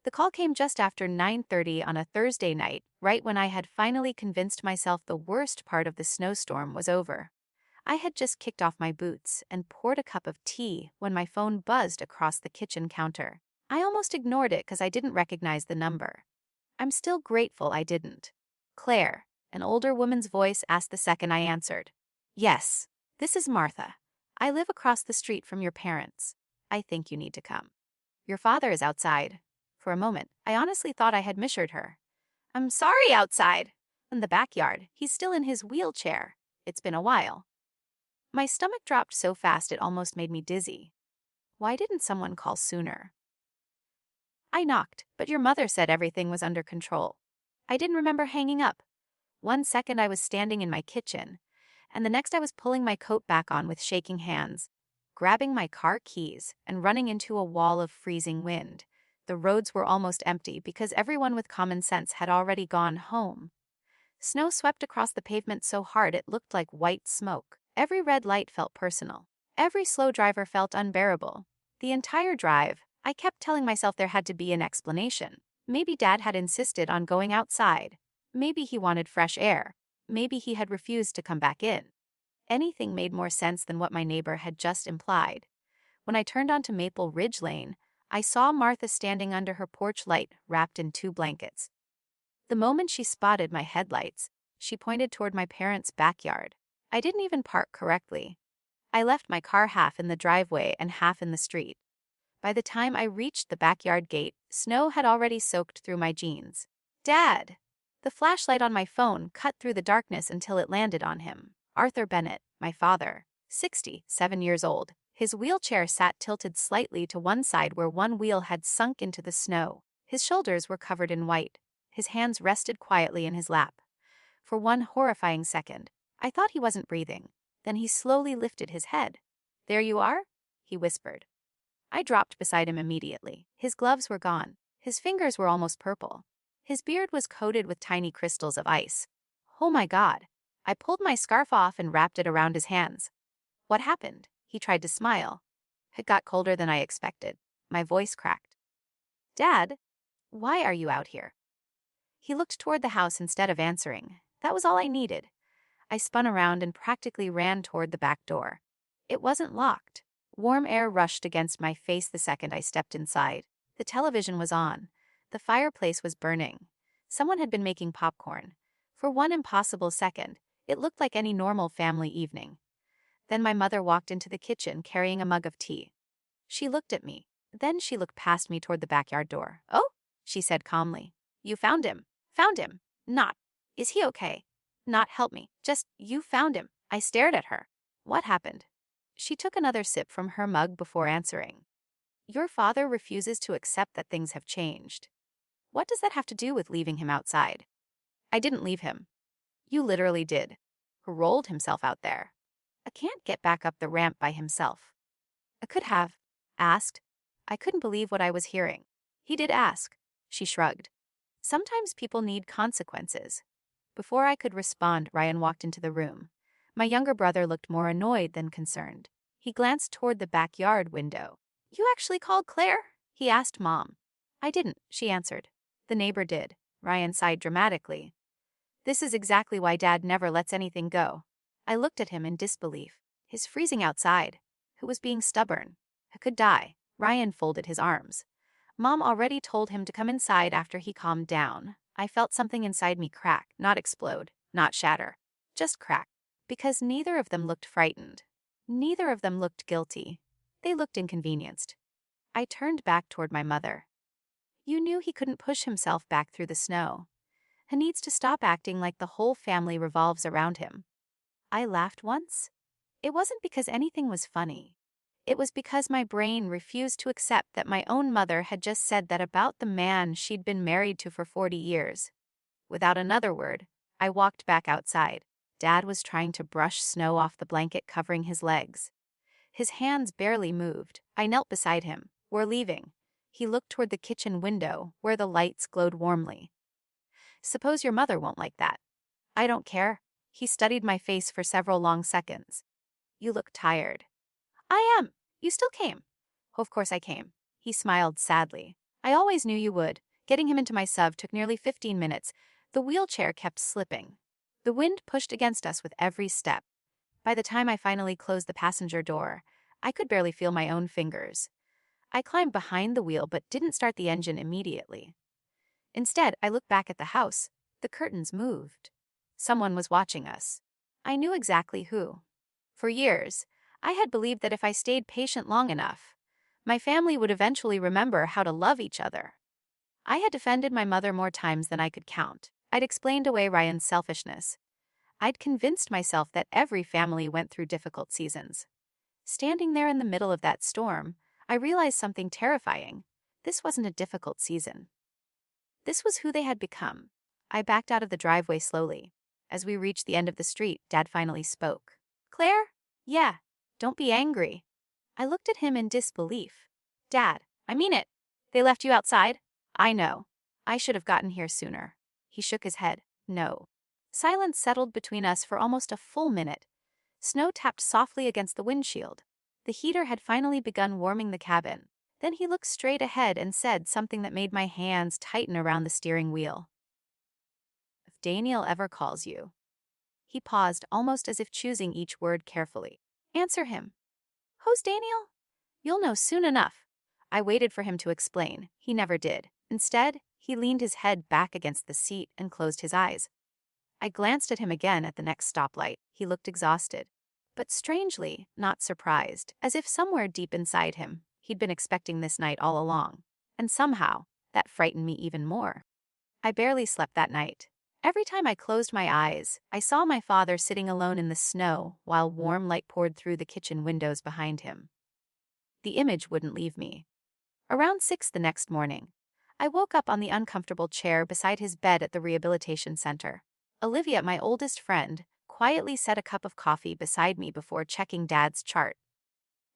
The call came just after 9:30 on a Thursday night, right when I had finally convinced myself the worst part of the snowstorm was over. I had just kicked off my boots and poured a cup of tea when my phone buzzed across the kitchen counter. I almost ignored it because I didn't recognize the number. I'm still grateful I didn't. Claire, an older woman's voice asked the second I answered. Yes, this is Martha. I live across the street from your parents. I think you need to come. Your father is outside. For a moment, I honestly thought I had misheard her. I'm sorry, outside. In the backyard, he's still in his wheelchair. It's been a while. My stomach dropped so fast it almost made me dizzy. Why didn't someone call sooner? I knocked, but your mother said everything was under control. I didn't remember hanging up. One second I was standing in my kitchen, and the next I was pulling my coat back on with shaking hands, grabbing my car keys, and running into a wall of freezing wind. The roads were almost empty because everyone with common sense had already gone home. Snow swept across the pavement so hard it looked like white smoke. Every red light felt personal. Every slow driver felt unbearable. The entire drive, I kept telling myself there had to be an explanation. Maybe Dad had insisted on going outside. Maybe he wanted fresh air. Maybe he had refused to come back in. Anything made more sense than what my neighbor had just implied. When I turned onto Maple Ridge Lane, I saw Martha standing under her porch light, wrapped in 2 blankets. The moment she spotted my headlights, she pointed toward my parents' backyard. I didn't even park correctly. I left my car half in the driveway and half in the street. By the time I reached the backyard gate, snow had already soaked through my jeans. Dad! The flashlight on my phone cut through the darkness until it landed on him. Arthur Bennett, my father, 67 years old. His wheelchair sat tilted slightly to one side where one wheel had sunk into the snow. His shoulders were covered in white. His hands rested quietly in his lap. For one horrifying second, I thought he wasn't breathing. Then he slowly lifted his head. There you are? He whispered. I dropped beside him immediately. His gloves were gone. His fingers were almost purple. His beard was coated with tiny crystals of ice. Oh my God. I pulled my scarf off and wrapped it around his hands. What happened? He tried to smile. It got colder than I expected. My voice cracked. Dad, why are you out here? He looked toward the house instead of answering. That was all I needed. I spun around and practically ran toward the back door. It wasn't locked. Warm air rushed against my face the second I stepped inside. The television was on. The fireplace was burning. Someone had been making popcorn. For one impossible second, it looked like any normal family evening. Then my mother walked into the kitchen carrying a mug of tea. She looked at me. Then she looked past me toward the backyard door. Oh, she said calmly. You found him. Found him. Not. Is he okay? Not help me. Just, you found him. I stared at her. What happened? She took another sip from her mug before answering. Your father refuses to accept that things have changed. What does that have to do with leaving him outside? I didn't leave him. You literally did. He rolled himself out there. I can't get back up the ramp by himself. I could have. Asked. I couldn't believe what I was hearing. He did ask. She shrugged. Sometimes people need consequences. Before I could respond, Ryan walked into the room. My younger brother looked more annoyed than concerned. He glanced toward the backyard window. You actually called Claire? He asked Mom. I didn't, she answered. The neighbor did. Ryan sighed dramatically. This is exactly why Dad never lets anything go. I looked at him in disbelief. His freezing outside. Who was being stubborn? I could die. Ryan folded his arms. Mom already told him to come inside after he calmed down. I felt something inside me crack, not explode, not shatter. Just crack. Because neither of them looked frightened. Neither of them looked guilty. They looked inconvenienced. I turned back toward my mother. You knew he couldn't push himself back through the snow. He needs to stop acting like the whole family revolves around him. I laughed once. It wasn't because anything was funny. It was because my brain refused to accept that my own mother had just said that about the man she'd been married to for 40 years. Without another word, I walked back outside. Dad was trying to brush snow off the blanket covering his legs. His hands barely moved. I knelt beside him. We're leaving. He looked toward the kitchen window, where the lights glowed warmly. Suppose your mother won't like that. I don't care. He studied my face for several long seconds. You look tired. I am. You still came. Of course I came. He smiled sadly. I always knew you would. Getting him into my SUV took nearly 15 minutes. The wheelchair kept slipping. The wind pushed against us with every step. By the time I finally closed the passenger door, I could barely feel my own fingers. I climbed behind the wheel but didn't start the engine immediately. Instead, I looked back at the house. The curtains moved. Someone was watching us. I knew exactly who. For years, I had believed that if I stayed patient long enough, my family would eventually remember how to love each other. I had defended my mother more times than I could count. I'd explained away Ryan's selfishness. I'd convinced myself that every family went through difficult seasons. Standing there in the middle of that storm, I realized something terrifying. This wasn't a difficult season. This was who they had become. I backed out of the driveway slowly. As we reached the end of the street, Dad finally spoke. Claire? Yeah. Don't be angry. I looked at him in disbelief. Dad, I mean it. They left you outside? I know. I should have gotten here sooner. He shook his head. No. Silence settled between us for almost a full minute. Snow tapped softly against the windshield. The heater had finally begun warming the cabin. Then he looked straight ahead and said something that made my hands tighten around the steering wheel. If Daniel ever calls you. He paused, almost as if choosing each word carefully. Answer him. Who's Daniel? You'll know soon enough. I waited for him to explain. He never did. Instead, he leaned his head back against the seat and closed his eyes. I glanced at him again at the next stoplight. He looked exhausted, but strangely not surprised, as if somewhere deep inside him, he'd been expecting this night all along. And somehow, that frightened me even more. I barely slept that night. Every time I closed my eyes, I saw my father sitting alone in the snow while warm light poured through the kitchen windows behind him. The image wouldn't leave me. Around 6 the next morning, I woke up on the uncomfortable chair beside his bed at the rehabilitation center. Olivia, my oldest friend, quietly set a cup of coffee beside me before checking Dad's chart.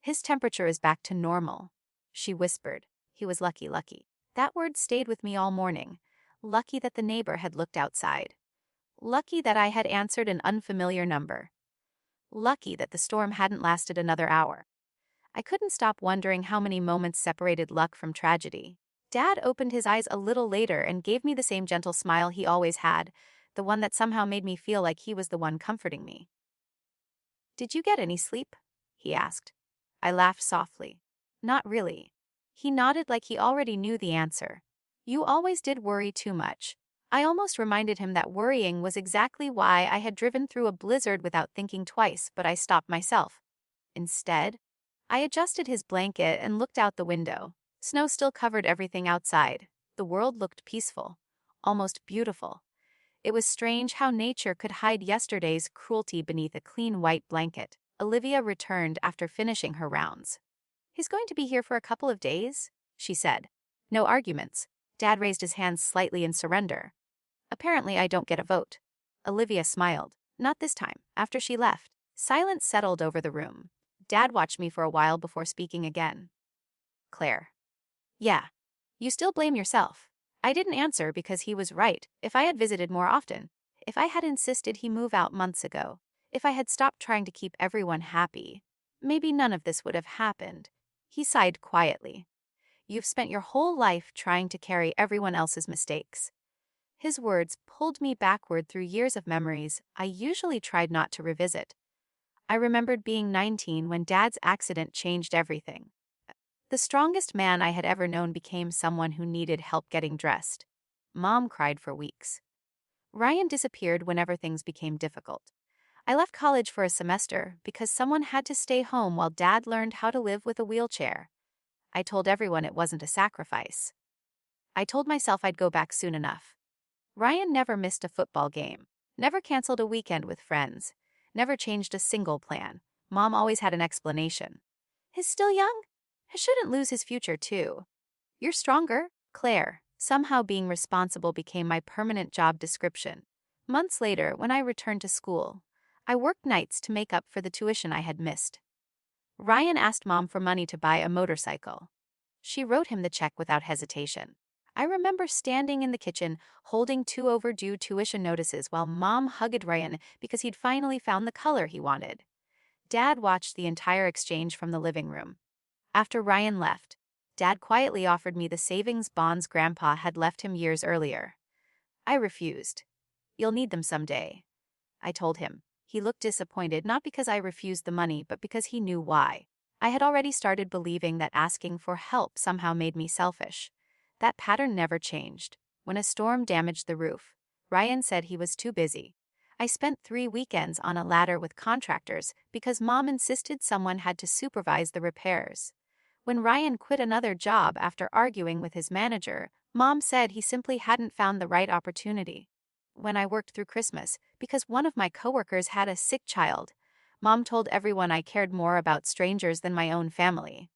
His temperature is back to normal, she whispered. He was lucky. That word stayed with me all morning. Lucky that the neighbor had looked outside. Lucky that I had answered an unfamiliar number. Lucky that the storm hadn't lasted another hour. I couldn't stop wondering how many moments separated luck from tragedy. Dad opened his eyes a little later and gave me the same gentle smile he always had, the one that somehow made me feel like he was the one comforting me. Did you get any sleep? He asked. I laughed softly. Not really. He nodded like he already knew the answer. You always did worry too much. I almost reminded him that worrying was exactly why I had driven through a blizzard without thinking twice, but I stopped myself. Instead, I adjusted his blanket and looked out the window. Snow still covered everything outside. The world looked peaceful, almost beautiful. It was strange how nature could hide yesterday's cruelty beneath a clean white blanket. Olivia returned after finishing her rounds. He's going to be here for a couple of days, she said. No arguments. Dad raised his hands slightly in surrender. Apparently I don't get a vote. Olivia smiled. Not this time. After she left, silence settled over the room. Dad watched me for a while before speaking again. Claire. Yeah. You still blame yourself. I didn't answer because he was right. If I had visited more often, if I had insisted he move out months ago, if I had stopped trying to keep everyone happy, maybe none of this would have happened. He sighed quietly. You've spent your whole life trying to carry everyone else's mistakes. His words pulled me backward through years of memories I usually tried not to revisit. I remembered being 19 when Dad's accident changed everything. The strongest man I had ever known became someone who needed help getting dressed. Mom cried for weeks. Ryan disappeared whenever things became difficult. I left college for a semester because someone had to stay home while Dad learned how to live with a wheelchair. I told everyone it wasn't a sacrifice. I told myself I'd go back soon enough. Ryan never missed a football game, never canceled a weekend with friends, never changed a single plan. Mom always had an explanation. He's still young? I shouldn't lose his future too. You're stronger, Claire. Somehow being responsible became my permanent job description. Months later, when I returned to school, I worked nights to make up for the tuition I had missed. Ryan asked Mom for money to buy a motorcycle. She wrote him the check without hesitation. I remember standing in the kitchen, holding 2 overdue tuition notices while Mom hugged Ryan because he'd finally found the color he wanted. Dad watched the entire exchange from the living room. After Ryan left, Dad quietly offered me the savings bonds Grandpa had left him years earlier. I refused. You'll need them someday, I told him. He looked disappointed, not because I refused the money, but because he knew why. I had already started believing that asking for help somehow made me selfish. That pattern never changed. When a storm damaged the roof, Ryan said he was too busy. I spent 3 weekends on a ladder with contractors because Mom insisted someone had to supervise the repairs. When Ryan quit another job after arguing with his manager, Mom said he simply hadn't found the right opportunity. When I worked through Christmas, because one of my coworkers had a sick child, Mom told everyone I cared more about strangers than my own family.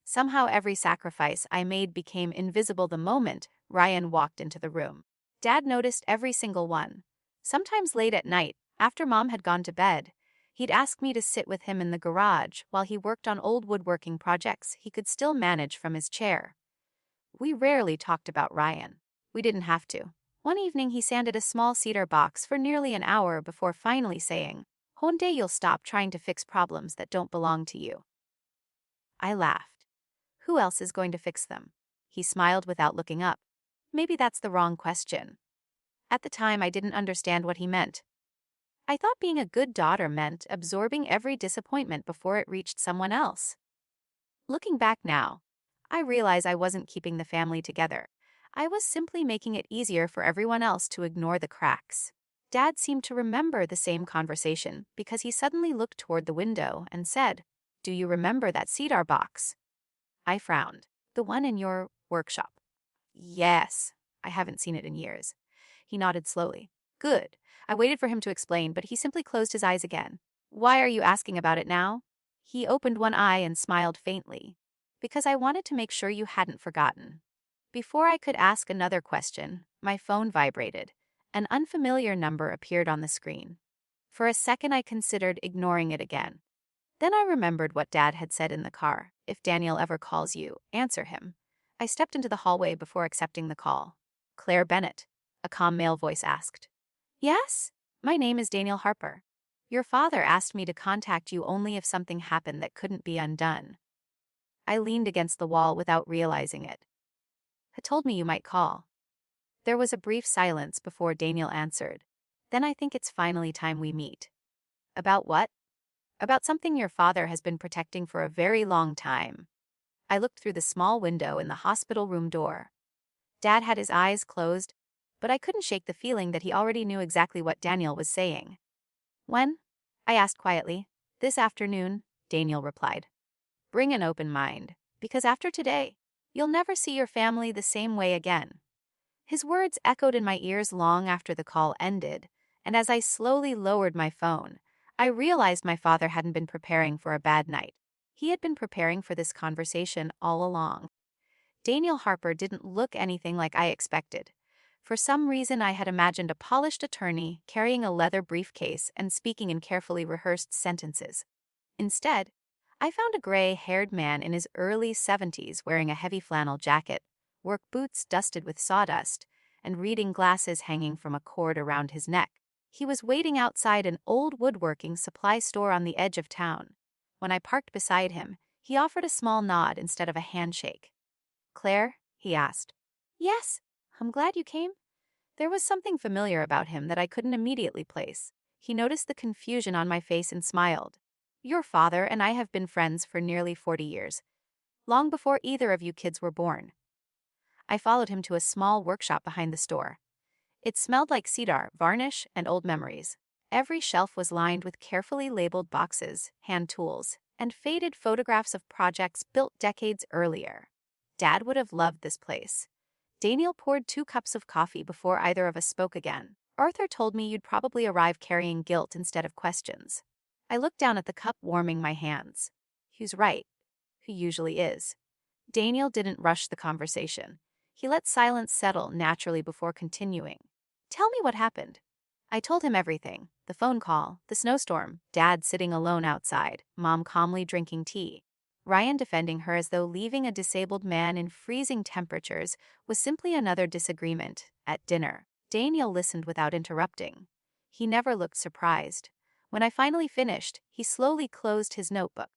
Somehow every sacrifice I made became invisible the moment Ryan walked into the room. Dad noticed every single one. Sometimes late at night, after Mom had gone to bed, he'd ask me to sit with him in the garage while he worked on old woodworking projects he could still manage from his chair. We rarely talked about Ryan. We didn't have to. One evening he sanded a small cedar box for nearly an hour before finally saying, "One day you'll stop trying to fix problems that don't belong to you." I laughed. Who else is going to fix them? He smiled without looking up. Maybe that's the wrong question. At the time, I didn't understand what he meant. I thought being a good daughter meant absorbing every disappointment before it reached someone else. Looking back now, I realize I wasn't keeping the family together. I was simply making it easier for everyone else to ignore the cracks. Dad seemed to remember the same conversation because he suddenly looked toward the window and said, "Do you remember that cedar box?" I frowned. "The one in your workshop." "Yes. I haven't seen it in years." He nodded slowly. "Good." I waited for him to explain, but he simply closed his eyes again. "Why are you asking about it now?" He opened one eye and smiled faintly. "Because I wanted to make sure you hadn't forgotten." Before I could ask another question, my phone vibrated. An unfamiliar number appeared on the screen. For a second, I considered ignoring it again. Then I remembered what Dad had said in the car. "If Daniel ever calls you, answer him." I stepped into the hallway before accepting the call. "Claire Bennett," a calm male voice asked. "Yes? My name is Daniel Harper. Your father asked me to contact you only if something happened that couldn't be undone." I leaned against the wall without realizing it. "He told me you might call." There was a brief silence before Daniel answered. "Then I think it's finally time we meet." "About what?" "About something your father has been protecting for a very long time." I looked through the small window in the hospital room door. Dad had his eyes closed, but I couldn't shake the feeling that he already knew exactly what Daniel was saying. "When?" I asked quietly. "This afternoon," Daniel replied. "Bring an open mind, because after today, you'll never see your family the same way again." His words echoed in my ears long after the call ended, and as I slowly lowered my phone, I realized my father hadn't been preparing for a bad night. He had been preparing for this conversation all along. Daniel Harper didn't look anything like I expected. For some reason, I had imagined a polished attorney carrying a leather briefcase and speaking in carefully rehearsed sentences. Instead, I found a gray-haired man in his early 70s wearing a heavy flannel jacket, work boots dusted with sawdust, and reading glasses hanging from a cord around his neck. He was waiting outside an old woodworking supply store on the edge of town. When I parked beside him, he offered a small nod instead of a handshake. "Claire?" he asked. "Yes, I'm glad you came." There was something familiar about him that I couldn't immediately place. He noticed the confusion on my face and smiled. "Your father and I have been friends for nearly 40 years, long before either of you kids were born." I followed him to a small workshop behind the store. It smelled like cedar, varnish, and old memories. Every shelf was lined with carefully labeled boxes, hand tools, and faded photographs of projects built decades earlier. Dad would have loved this place. Daniel poured 2 cups of coffee before either of us spoke again. "Arthur told me you'd probably arrive carrying guilt instead of questions." I looked down at the cup, warming my hands. He's right. He usually is. Daniel didn't rush the conversation. He let silence settle naturally before continuing. "Tell me what happened." I told him everything. The phone call, the snowstorm, Dad sitting alone outside, Mom calmly drinking tea, Ryan defending her as though leaving a disabled man in freezing temperatures was simply another disagreement at dinner. Daniel listened without interrupting. He never looked surprised. When I finally finished, he slowly closed his notebook.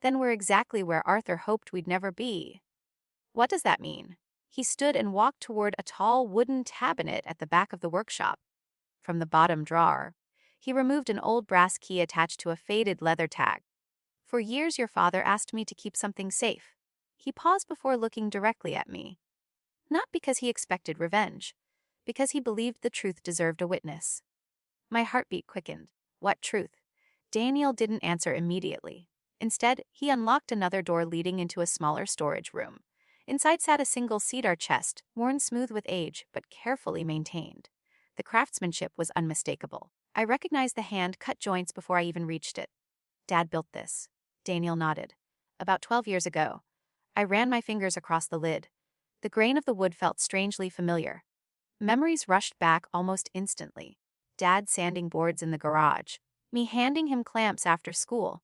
"Then we're exactly where Arthur hoped we'd never be." What does that mean? He stood and walked toward a tall wooden cabinet at the back of the workshop. From the bottom drawer, he removed an old brass key attached to a faded leather tag. For years your father asked me to keep something safe. He paused before looking directly at me. Not because he expected revenge, because he believed the truth deserved a witness. My heartbeat quickened. What truth? Daniel didn't answer immediately. Instead, he unlocked another door leading into a smaller storage room. Inside sat a single cedar chest, worn smooth with age, but carefully maintained. The craftsmanship was unmistakable. I recognized the hand-cut joints before I even reached it. Dad built this. Daniel nodded. About 12 years ago. I ran my fingers across the lid. The grain of the wood felt strangely familiar. Memories rushed back almost instantly. Dad sanding boards in the garage. Me handing him clamps after school.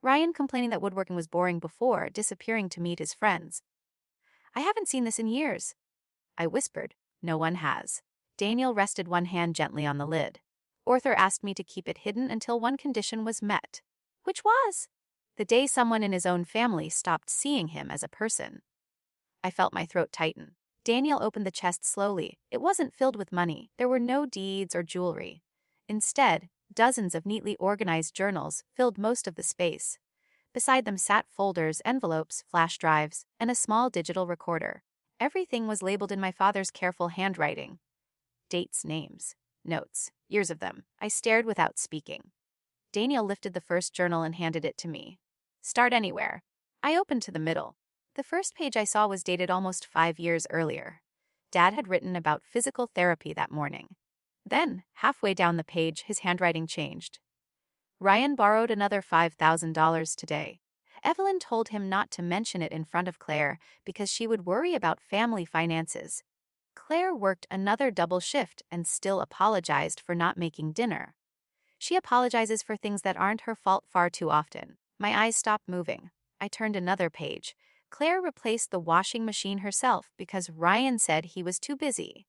Ryan complaining that woodworking was boring before disappearing to meet his friends. I haven't seen this in years. I whispered. No one has. Daniel rested one hand gently on the lid. Arthur asked me to keep it hidden until one condition was met. Which was? The day someone in his own family stopped seeing him as a person. I felt my throat tighten. Daniel opened the chest slowly. It wasn't filled with money. There were no deeds or jewelry. Instead, dozens of neatly organized journals filled most of the space. Beside them sat folders, envelopes, flash drives, and a small digital recorder. Everything was labeled in my father's careful handwriting. Dates, names, notes, years of them. I stared without speaking. Daniel lifted the first journal and handed it to me. Start anywhere. I opened to the middle. The first page I saw was dated almost 5 years earlier. Dad had written about physical therapy that morning. Then, halfway down the page, his handwriting changed. Ryan borrowed another $5,000 today. Evelyn told him not to mention it in front of Claire because she would worry about family finances. Claire worked another double shift and still apologized for not making dinner. She apologizes for things that aren't her fault far too often. My eyes stopped moving. I turned another page. Claire replaced the washing machine herself because Ryan said he was too busy.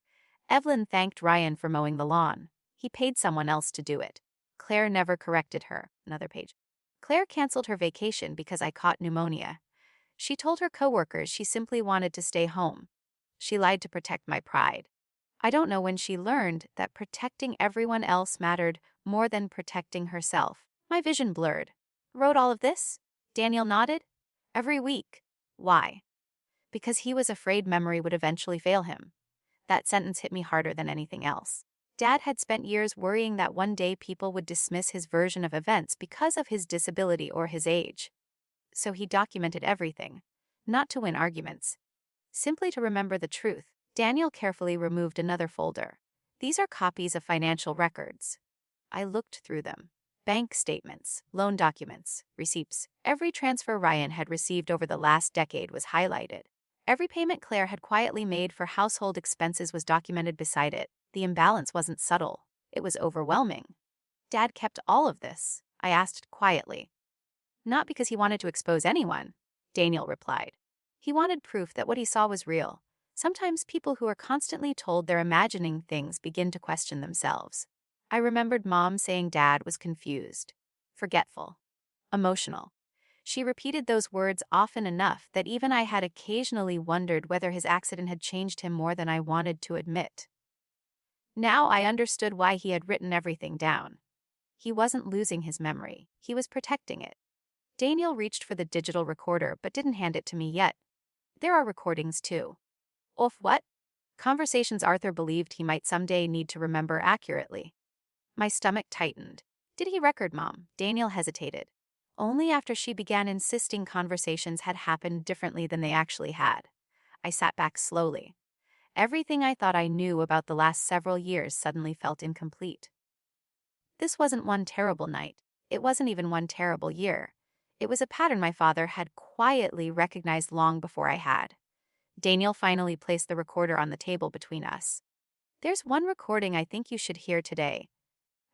Evelyn thanked Ryan for mowing the lawn. He paid someone else to do it. Claire never corrected her. Another page. Claire canceled her vacation because I caught pneumonia. She told her coworkers she simply wanted to stay home. She lied to protect my pride. I don't know when she learned that protecting everyone else mattered more than protecting herself. My vision blurred. Wrote all of this? Daniel nodded. Every week. Why? Because he was afraid memory would eventually fail him. That sentence hit me harder than anything else. Dad had spent years worrying that one day people would dismiss his version of events because of his disability or his age. So he documented everything, not to win arguments, simply to remember the truth. Daniel carefully removed another folder. These are copies of financial records. I looked through them. Bank statements, loan documents, receipts. Every transfer Ryan had received over the last decade was highlighted. Every payment Claire had quietly made for household expenses was documented beside it. The imbalance wasn't subtle. It was overwhelming. Dad kept all of this, I asked quietly. Not because he wanted to expose anyone, Daniel replied. He wanted proof that what he saw was real. Sometimes people who are constantly told they're imagining things begin to question themselves. I remembered Mom saying Dad was confused, forgetful, emotional. She repeated those words often enough that even I had occasionally wondered whether his accident had changed him more than I wanted to admit. Now I understood why he had written everything down. He wasn't losing his memory. He was protecting it. Daniel reached for the digital recorder but didn't hand it to me yet. There are recordings too. Of what? Conversations Arthur believed he might someday need to remember accurately. My stomach tightened. Did he record Mom? Daniel hesitated. Only after she began insisting conversations had happened differently than they actually had. I sat back slowly. Everything I thought I knew about the last several years suddenly felt incomplete. This wasn't one terrible night. It wasn't even one terrible year. It was a pattern my father had quietly recognized long before I had. Daniel finally placed the recorder on the table between us. There's one recording I think you should hear today.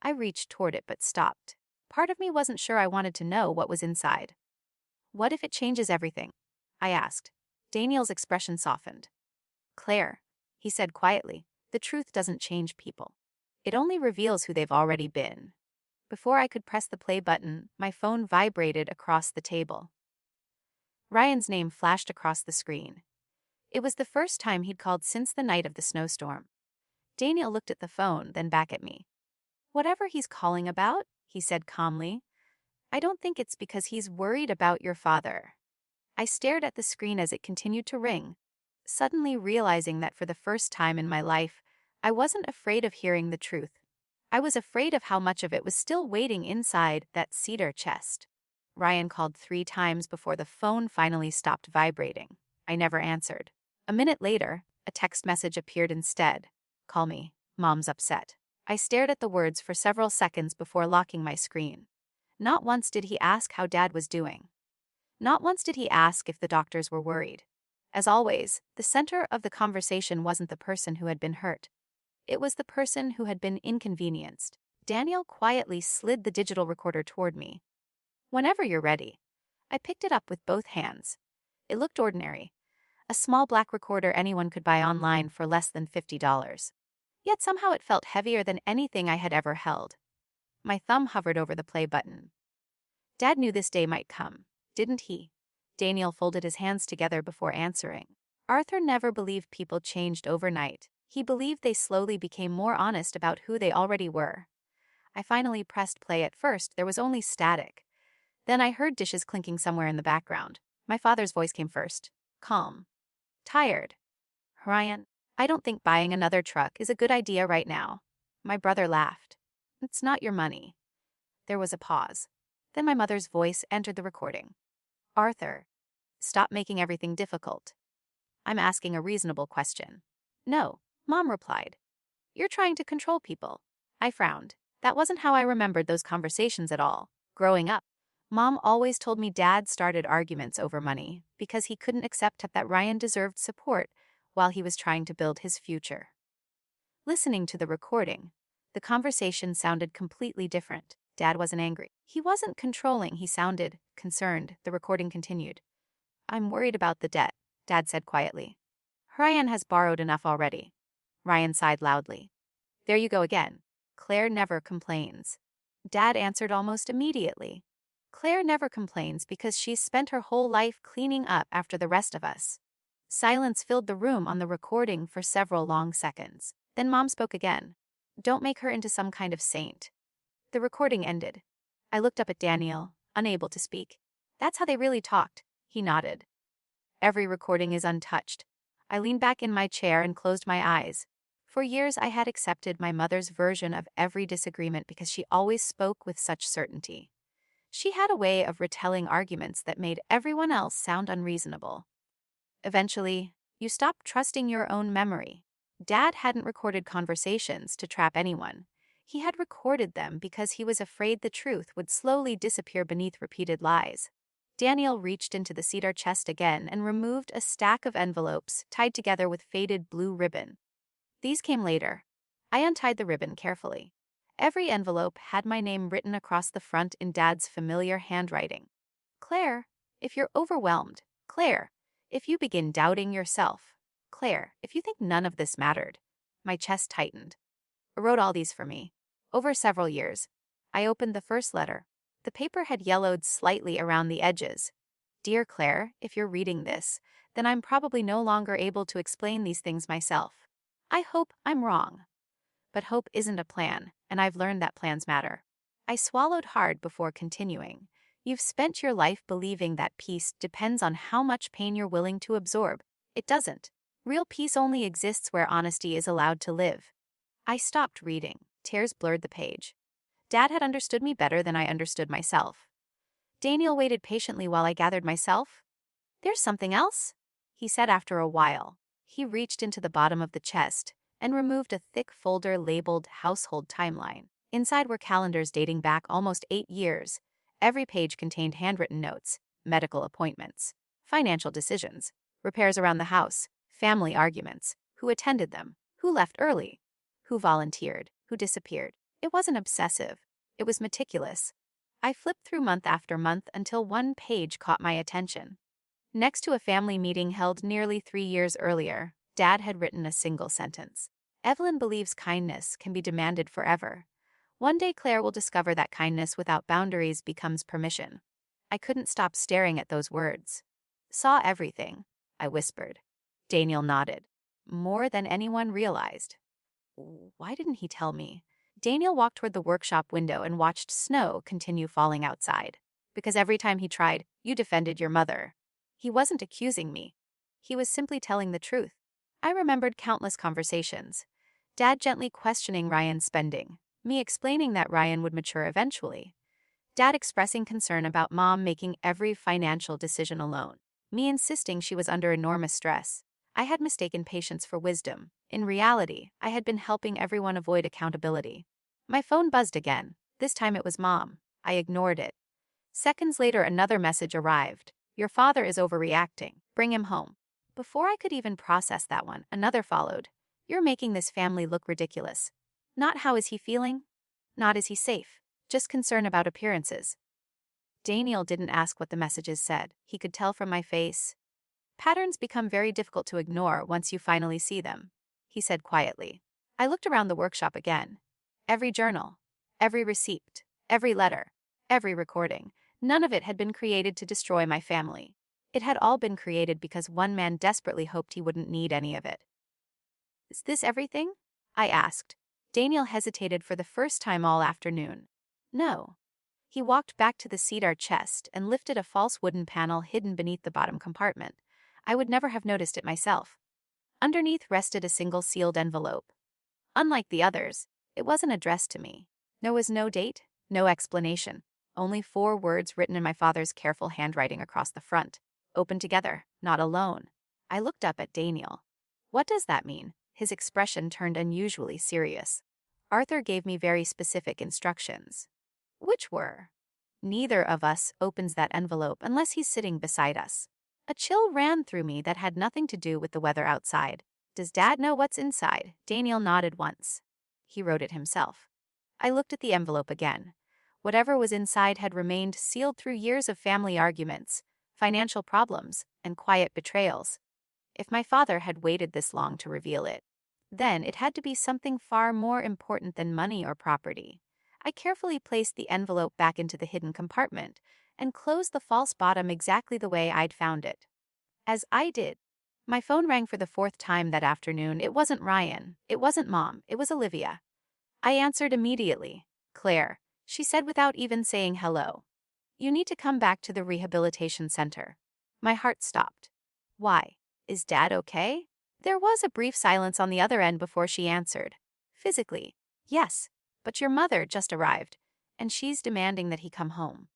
I reached toward it but stopped. Part of me wasn't sure I wanted to know what was inside. What if it changes everything? I asked. Daniel's expression softened. Claire, he said quietly, the truth doesn't change people. It only reveals who they've already been. Before I could press the play button, my phone vibrated across the table. Ryan's name flashed across the screen. It was the first time he'd called since the night of the snowstorm. Daniel looked at the phone, then back at me. "Whatever he's calling about," he said calmly, "I don't think it's because he's worried about your father." I stared at the screen as it continued to ring, suddenly realizing that for the first time in my life, I wasn't afraid of hearing the truth. I was afraid of how much of it was still waiting inside that cedar chest. Ryan called 3 times before the phone finally stopped vibrating. I never answered. A minute later, a text message appeared instead. "Call me. Mom's upset." I stared at the words for several seconds before locking my screen. Not once did he ask how Dad was doing. Not once did he ask if the doctors were worried. As always, the center of the conversation wasn't the person who had been hurt. It was the person who had been inconvenienced. Daniel quietly slid the digital recorder toward me. "Whenever you're ready." I picked it up with both hands. It looked ordinary. A small black recorder anyone could buy online for less than $50. Yet somehow it felt heavier than anything I had ever held. My thumb hovered over the play button. Dad knew this day might come, didn't he? Daniel folded his hands together before answering. Arthur never believed people changed overnight. He believed they slowly became more honest about who they already were. I finally pressed play. At first, there was only static. Then I heard dishes clinking somewhere in the background. My father's voice came first. Calm. Tired. "Ryan, I don't think buying another truck is a good idea right now." My brother laughed. "It's not your money." There was a pause. Then my mother's voice entered the recording. "Arthur, stop making everything difficult. I'm asking a reasonable question." "No," Mom replied. "You're trying to control people." I frowned. That wasn't how I remembered those conversations at all. Growing up, Mom always told me Dad started arguments over money because he couldn't accept that Ryan deserved support while he was trying to build his future. Listening to the recording, the conversation sounded completely different. Dad wasn't angry. He wasn't controlling. He sounded concerned. The recording continued. "I'm worried about the debt," Dad said quietly. "Ryan has borrowed enough already." Ryan sighed loudly. "There you go again. Claire never complains." Dad answered almost immediately. "Claire never complains because she's spent her whole life cleaning up after the rest of us." Silence filled the room on the recording for several long seconds. Then Mom spoke again. "Don't make her into some kind of saint." The recording ended. I looked up at Daniel, unable to speak. "That's how they really talked." He nodded. "Every recording is untouched." I leaned back in my chair and closed my eyes. For years I had accepted my mother's version of every disagreement because she always spoke with such certainty. She had a way of retelling arguments that made everyone else sound unreasonable. Eventually, you stopped trusting your own memory. Dad hadn't recorded conversations to trap anyone. He had recorded them because he was afraid the truth would slowly disappear beneath repeated lies. Daniel reached into the cedar chest again and removed a stack of envelopes tied together with faded blue ribbon. These came later. I untied the ribbon carefully. Every envelope had my name written across the front in Dad's familiar handwriting. "Claire, if you're overwhelmed. Claire, if you begin doubting yourself. Claire, if you think none of this mattered." My chest tightened. I wrote all these for me. Over several years. I opened the first letter. The paper had yellowed slightly around the edges. "Dear Claire, if you're reading this, then I'm probably no longer able to explain these things myself. I hope I'm wrong. But hope isn't a plan, and I've learned that plans matter." I swallowed hard before continuing. "You've spent your life believing that peace depends on how much pain you're willing to absorb. It doesn't. Real peace only exists where honesty is allowed to live." I stopped reading. Tears blurred the page. Dad had understood me better than I understood myself. Daniel waited patiently while I gathered myself. "There's something else," he said after a while. He reached into the bottom of the chest and removed a thick folder labeled Household Timeline. Inside were calendars dating back almost 8 years. Every page contained handwritten notes, medical appointments, financial decisions, repairs around the house, family arguments, who attended them, who left early, who volunteered, who disappeared. It wasn't obsessive. It was meticulous. I flipped through month after month until one page caught my attention. Next to a family meeting held nearly 3 years earlier, Dad had written a single sentence. "Evelyn believes kindness can be demanded forever. One day Claire will discover that kindness without boundaries becomes permission." I couldn't stop staring at those words. "Saw everything," I whispered. Daniel nodded. More than anyone realized. Why didn't he tell me? Daniel walked toward the workshop window and watched snow continue falling outside. Because every time he tried, you defended your mother. He wasn't accusing me. He was simply telling the truth. I remembered countless conversations. Dad gently questioning Ryan's spending, me explaining that Ryan would mature eventually. Dad expressing concern about Mom making every financial decision alone, me insisting she was under enormous stress. I had mistaken patience for wisdom. In reality, I had been helping everyone avoid accountability. My phone buzzed again. This time it was Mom. I ignored it. Seconds later, another message arrived. Your father is overreacting. Bring him home. Before I could even process that one, another followed. You're making this family look ridiculous. Not how is he feeling? Not is he safe. Just concern about appearances. Daniel didn't ask what the messages said. He could tell from my face. Patterns become very difficult to ignore once you finally see them, he said quietly. I looked around the workshop again. Every journal, every receipt, every letter, every recording, none of it had been created to destroy my family. It had all been created because one man desperately hoped he wouldn't need any of it. Is this everything? I asked. Daniel hesitated for the first time all afternoon. No. He walked back to the cedar chest and lifted a false wooden panel hidden beneath the bottom compartment. I would never have noticed it myself. Underneath rested a single sealed envelope. Unlike the others, it wasn't addressed to me. There was no date, no explanation, only 4 words written in my father's careful handwriting across the front. Open together, not alone. I looked up at Daniel. What does that mean? His expression turned unusually serious. Arthur gave me very specific instructions. Which were? Neither of us opens that envelope unless he's sitting beside us. A chill ran through me that had nothing to do with the weather outside. Does Dad know what's inside? Daniel nodded once. He wrote it himself. I looked at the envelope again. Whatever was inside had remained sealed through years of family arguments, financial problems, and quiet betrayals. If my father had waited this long to reveal it, then it had to be something far more important than money or property. I carefully placed the envelope back into the hidden compartment and closed the false bottom exactly the way I'd found it. As I did, my phone rang for the 4th time that afternoon. It wasn't Ryan. It wasn't Mom. It was Olivia. I answered immediately. Claire, she said without even saying hello. You need to come back to the rehabilitation center. My heart stopped. Why? Is Dad okay? There was a brief silence on the other end before she answered. Physically, yes, but your mother just arrived, and she's demanding that he come home.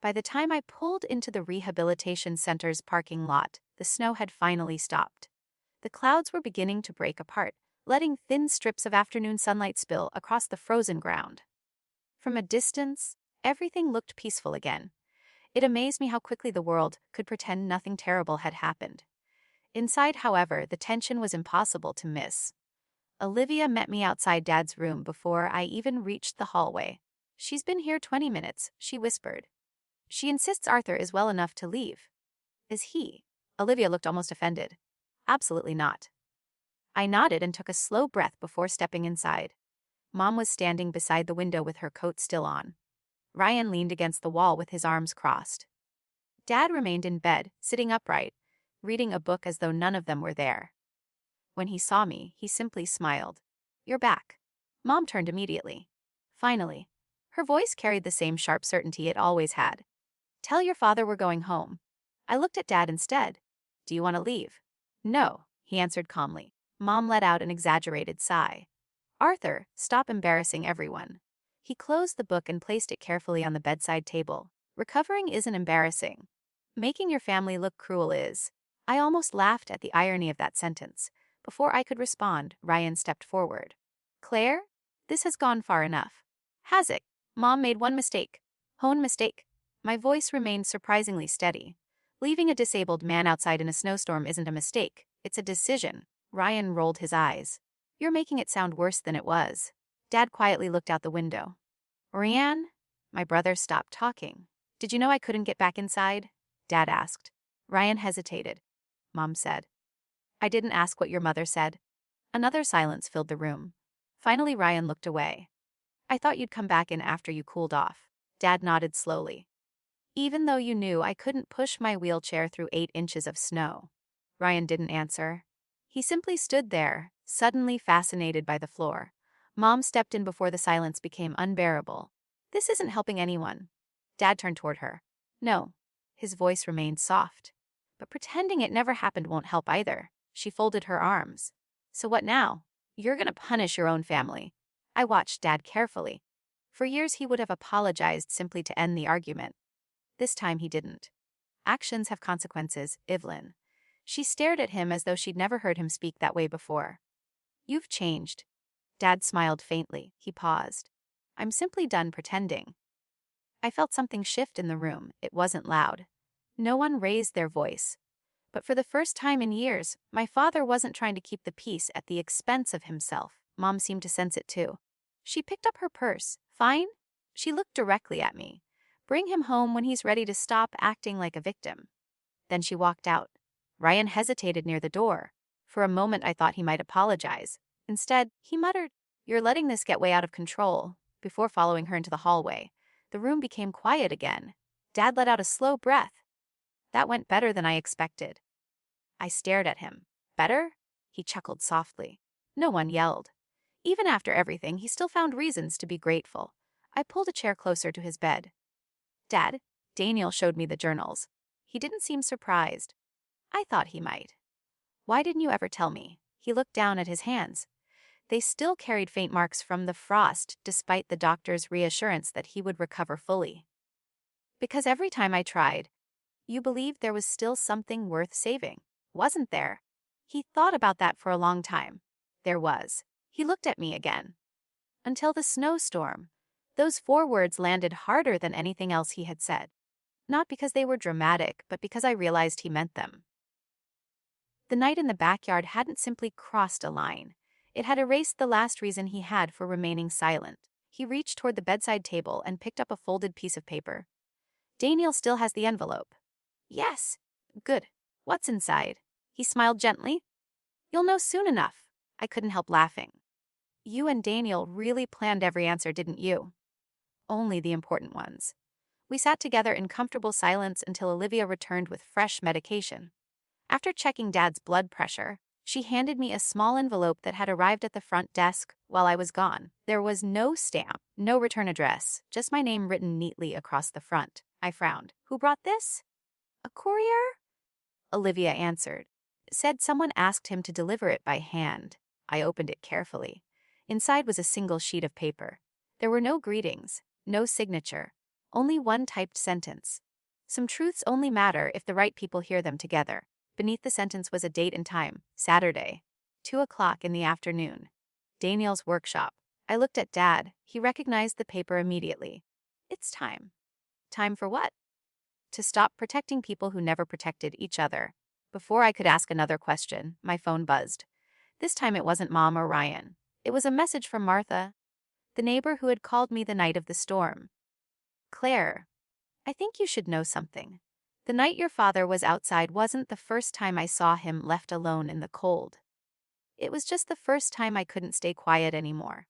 By the time I pulled into the rehabilitation center's parking lot, the snow had finally stopped. The clouds were beginning to break apart, letting thin strips of afternoon sunlight spill across the frozen ground. From a distance, everything looked peaceful again. It amazed me how quickly the world could pretend nothing terrible had happened. Inside, however, the tension was impossible to miss. Olivia met me outside Dad's room before I even reached the hallway. She's been here 20 minutes, she whispered. She insists Arthur is well enough to leave. Is he? Olivia looked almost offended. Absolutely not. I nodded and took a slow breath before stepping inside. Mom was standing beside the window with her coat still on. Ryan leaned against the wall with his arms crossed. Dad remained in bed, sitting upright, reading a book as though none of them were there. When he saw me, he simply smiled. You're back. Mom turned immediately. Finally. Her voice carried the same sharp certainty it always had. Tell your father we're going home. I looked at Dad instead. Do you want to leave? No, he answered calmly. Mom let out an exaggerated sigh. Arthur, stop embarrassing everyone. He closed the book and placed it carefully on the bedside table. Recovering isn't embarrassing. Making your family look cruel is. I almost laughed at the irony of that sentence. Before I could respond, Ryan stepped forward. Claire, this has gone far enough. Has it? Mom made one mistake. One mistake. My voice remained surprisingly steady. Leaving a disabled man outside in a snowstorm isn't a mistake. It's a decision. Ryan rolled his eyes. You're making it sound worse than it was. Dad quietly looked out the window. Ryan? My brother stopped talking. Did you know I couldn't get back inside? Dad asked. Ryan hesitated. Mom said. I didn't ask what your mother said. Another silence filled the room. Finally, Ryan looked away. I thought you'd come back in after you cooled off. Dad nodded slowly. Even though you knew I couldn't push my wheelchair through 8 inches of snow. Ryan didn't answer. He simply stood there, suddenly fascinated by the floor. Mom stepped in before the silence became unbearable. This isn't helping anyone. Dad turned toward her. No. His voice remained soft. But pretending it never happened won't help either. She folded her arms. So what now? You're gonna punish your own family. I watched Dad carefully. For years he would have apologized simply to end the argument. This time he didn't. Actions have consequences, Evelyn. She stared at him as though she'd never heard him speak that way before. You've changed. Dad smiled faintly. He paused. I'm simply done pretending. I felt something shift in the room. It wasn't loud. No one raised their voice. But for the first time in years, my father wasn't trying to keep the peace at the expense of himself. Mom seemed to sense it too. She picked up her purse. Fine? She looked directly at me. Bring him home when he's ready to stop acting like a victim. Then she walked out. Ryan hesitated near the door. For a moment I thought he might apologize. Instead, he muttered, "You're letting this get way out of control," before following her into the hallway. The room became quiet again. Dad let out a slow breath. That went better than I expected. I stared at him. Better? He chuckled softly. No one yelled. Even after everything, he still found reasons to be grateful. I pulled a chair closer to his bed. Dad, Daniel showed me the journals. He didn't seem surprised. I thought he might. Why didn't you ever tell me? He looked down at his hands. They still carried faint marks from the frost, despite the doctor's reassurance that he would recover fully. Because every time I tried, you believed there was still something worth saving, wasn't there? He thought about that for a long time. There was. He looked at me again. Until the snowstorm. Those 4 words landed harder than anything else he had said. Not because they were dramatic, but because I realized he meant them. The night in the backyard hadn't simply crossed a line. It had erased the last reason he had for remaining silent. He reached toward the bedside table and picked up a folded piece of paper. Daniel still has the envelope. Yes. Good. What's inside? He smiled gently. You'll know soon enough. I couldn't help laughing. You and Daniel really planned every answer, didn't you? Only the important ones. We sat together in comfortable silence until Olivia returned with fresh medication. After checking Dad's blood pressure, she handed me a small envelope that had arrived at the front desk while I was gone. There was no stamp, no return address, just my name written neatly across the front. I frowned. Who brought this? A courier? Olivia answered. Said someone asked him to deliver it by hand. I opened it carefully. Inside was a single sheet of paper. There were no greetings, no signature, only one typed sentence. Some truths only matter if the right people hear them together. Beneath the sentence was a date and time, Saturday, 2:00 in the afternoon. Daniel's workshop. I looked at Dad. He recognized the paper immediately. It's time. Time for what? To stop protecting people who never protected each other. Before I could ask another question, my phone buzzed. This time it wasn't Mom or Ryan. It was a message from Martha, the neighbor who had called me the night of the storm. Claire, I think you should know something. The night your father was outside wasn't the first time I saw him left alone in the cold. It was just the first time I couldn't stay quiet anymore.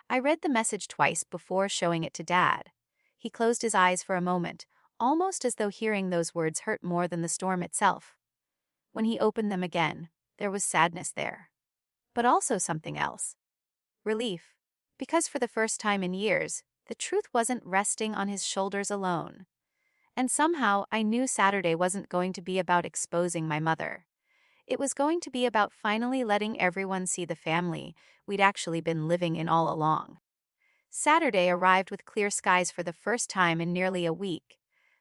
I read the message twice before showing it to Dad. He closed his eyes for a moment, almost as though hearing those words hurt more than the storm itself. When he opened them again, there was sadness there. But also something else. Relief. Because for the first time in years, the truth wasn't resting on his shoulders alone. And somehow I knew Saturday wasn't going to be about exposing my mother. It was going to be about finally letting everyone see the family we'd actually been living in all along. Saturday arrived with clear skies for the first time in nearly a week.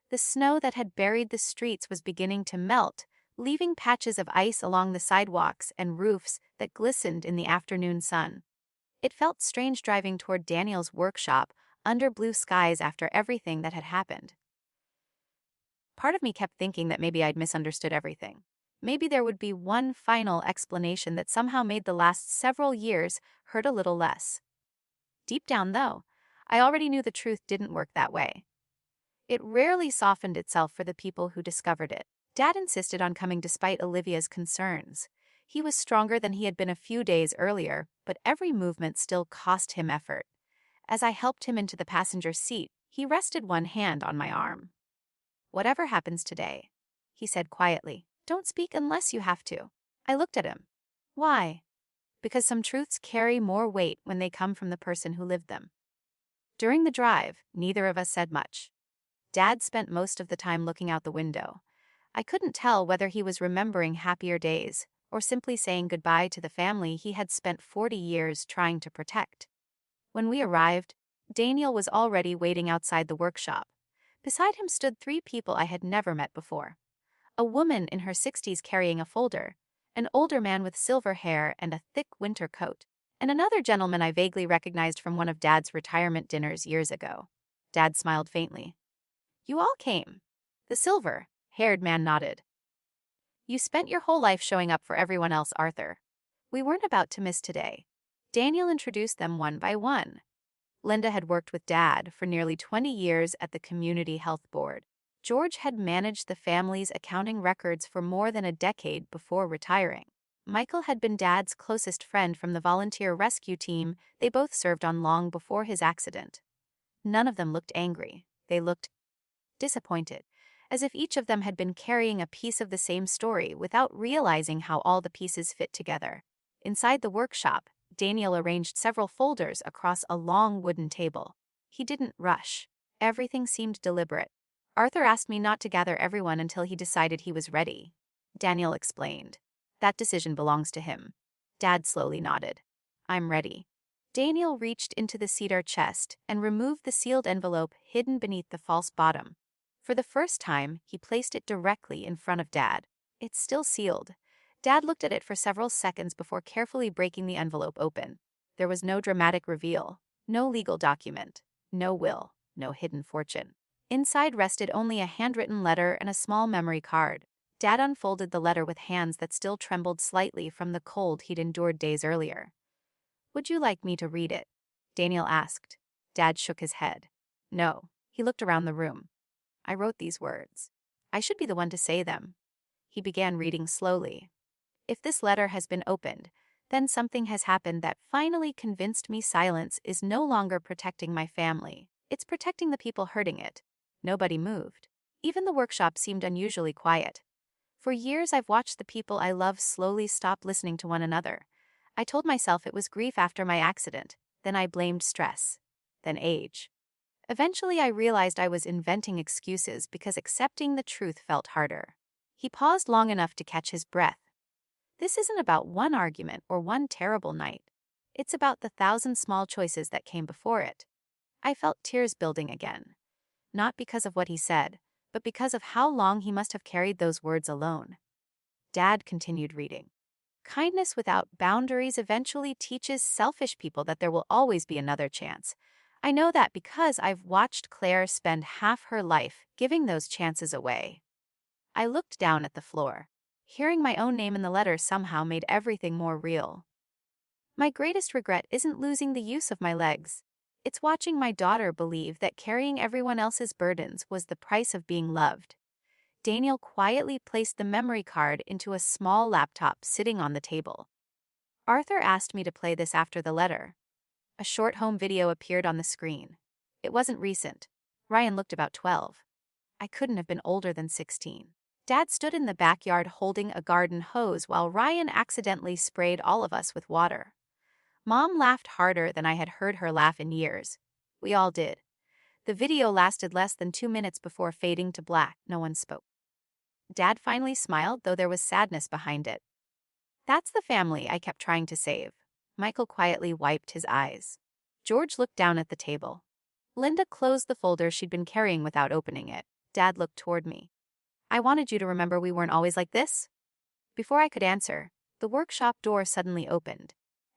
The snow that had buried the streets was beginning to melt, leaving patches of ice along the sidewalks and roofs that glistened in the afternoon sun. It felt strange driving toward Daniel's workshop under blue skies after everything that had happened. Part of me kept thinking that maybe I'd misunderstood everything. Maybe there would be one final explanation that somehow made the last several years hurt a little less. Deep down, though, I already knew the truth didn't work that way. It rarely softened itself for the people who discovered it. Dad insisted on coming despite Olivia's concerns. He was stronger than he had been a few days earlier, but every movement still cost him effort. As I helped him into the passenger seat, he rested one hand on my arm. Whatever happens today, he said quietly, Don't speak unless you have to. I looked at him. Why? Because some truths carry more weight when they come from the person who lived them. During the drive, neither of us said much. Dad spent most of the time looking out the window. I couldn't tell whether he was remembering happier days or simply saying goodbye to the family he had spent 40 years trying to protect. When we arrived, Daniel was already waiting outside the workshop. Beside him stood 3 people I had never met before. A woman in her 60s carrying a folder, an older man with silver hair and a thick winter coat, and another gentleman I vaguely recognized from one of Dad's retirement dinners years ago. Dad smiled faintly. You all came. The silver-haired man nodded. You spent your whole life showing up for everyone else, Arthur. We weren't about to miss today. Daniel introduced them one by one. Linda had worked with Dad for nearly 20 years at the Community Health Board. George had managed the family's accounting records for more than a decade before retiring. Michael had been Dad's closest friend from the volunteer rescue team they both served on long before his accident. None of them looked angry. They looked disappointed, as if each of them had been carrying a piece of the same story without realizing how all the pieces fit together. Inside the workshop, Daniel arranged several folders across a long wooden table. He didn't rush. Everything seemed deliberate. Arthur asked me not to gather everyone until he decided he was ready. Daniel explained. That decision belongs to him. Dad slowly nodded. I'm ready. Daniel reached into the cedar chest and removed the sealed envelope hidden beneath the false bottom. For the first time, he placed it directly in front of Dad. It's still sealed. Dad looked at it for several seconds before carefully breaking the envelope open. There was no dramatic reveal, no legal document, no will, no hidden fortune. Inside rested only a handwritten letter and a small memory card. Dad unfolded the letter with hands that still trembled slightly from the cold he'd endured days earlier. Would you like me to read it? Daniel asked. Dad shook his head. No. He looked around the room. I wrote these words. I should be the one to say them. He began reading slowly. If this letter has been opened, then something has happened that finally convinced me silence is no longer protecting my family. It's protecting the people hurting it. Nobody moved. Even the workshop seemed unusually quiet. For years I've watched the people I love slowly stop listening to one another. I told myself it was grief after my accident. Then I blamed stress. Then age. Eventually I realized I was inventing excuses because accepting the truth felt harder. He paused long enough to catch his breath. This isn't about one argument or one terrible night. It's about the 1,000 small choices that came before it. I felt tears building again. Not because of what he said, but because of how long he must have carried those words alone. Dad continued reading. Kindness without boundaries eventually teaches selfish people that there will always be another chance. I know that because I've watched Claire spend half her life giving those chances away. I looked down at the floor. Hearing my own name in the letter somehow made everything more real. My greatest regret isn't losing the use of my legs. It's watching my daughter believe that carrying everyone else's burdens was the price of being loved. Daniel quietly placed the memory card into a small laptop sitting on the table. Arthur asked me to play this after the letter. A short home video appeared on the screen. It wasn't recent. Ryan looked about 12. I couldn't have been older than 16. Dad stood in the backyard holding a garden hose while Ryan accidentally sprayed all of us with water. Mom laughed harder than I had heard her laugh in years. We all did. The video lasted less than 2 minutes before fading to black. No one spoke. Dad finally smiled, though there was sadness behind it. That's the family I kept trying to save. Michael quietly wiped his eyes. George looked down at the table. Linda closed the folder she'd been carrying without opening it. Dad looked toward me. I wanted you to remember we weren't always like this. Before I could answer, the workshop door suddenly opened.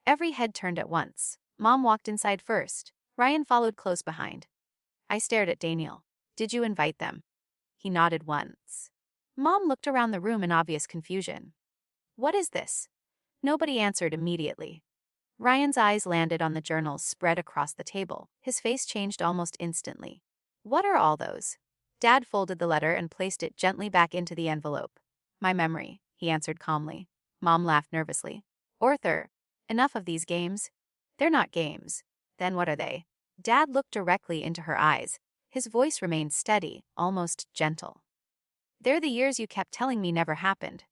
Every head turned at once. Mom walked inside first. Ryan followed close behind. I stared at Daniel. Did you invite them? He nodded once. Mom looked around the room in obvious confusion. What is this? Nobody answered immediately. Ryan's eyes landed on the journals spread across the table. His face changed almost instantly. What are all those? Dad folded the letter and placed it gently back into the envelope. My memory, he answered calmly. Mom laughed nervously. Arthur, enough of these games. They're not games. Then what are they? Dad looked directly into her eyes. His voice remained steady, almost gentle. They're the years you kept telling me never happened.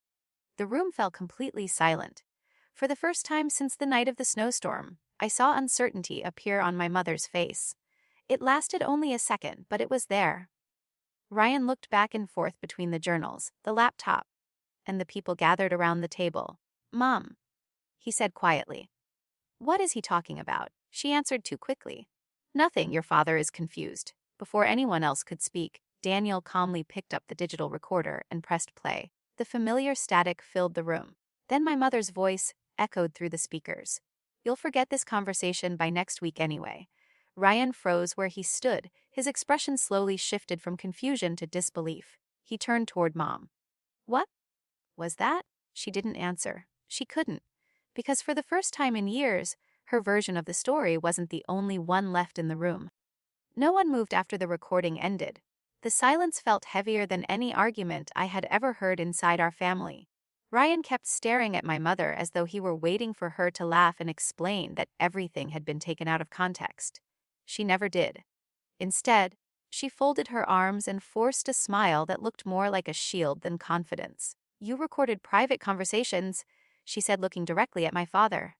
The room fell completely silent. For the first time since the night of the snowstorm, I saw uncertainty appear on my mother's face. It lasted only a second, but it was there. Ryan looked back and forth between the journals, the laptop, and the people gathered around the table. "Mom," he said quietly. "What is he talking about?" She answered too quickly. "Nothing, your father is confused." Before anyone else could speak, Daniel calmly picked up the digital recorder and pressed play. The familiar static filled the room. Then my mother's voice echoed through the speakers. "You'll forget this conversation by next week anyway." Ryan froze where he stood. His expression slowly shifted from confusion to disbelief. He turned toward Mom. "What was that?" She didn't answer. She couldn't. Because for the first time in years, her version of the story wasn't the only one left in the room. No one moved after the recording ended. The silence felt heavier than any argument I had ever heard inside our family. Ryan kept staring at my mother as though he were waiting for her to laugh and explain that everything had been taken out of context. She never did. Instead, she folded her arms and forced a smile that looked more like a shield than confidence. "You recorded private conversations," she said, looking directly at my father.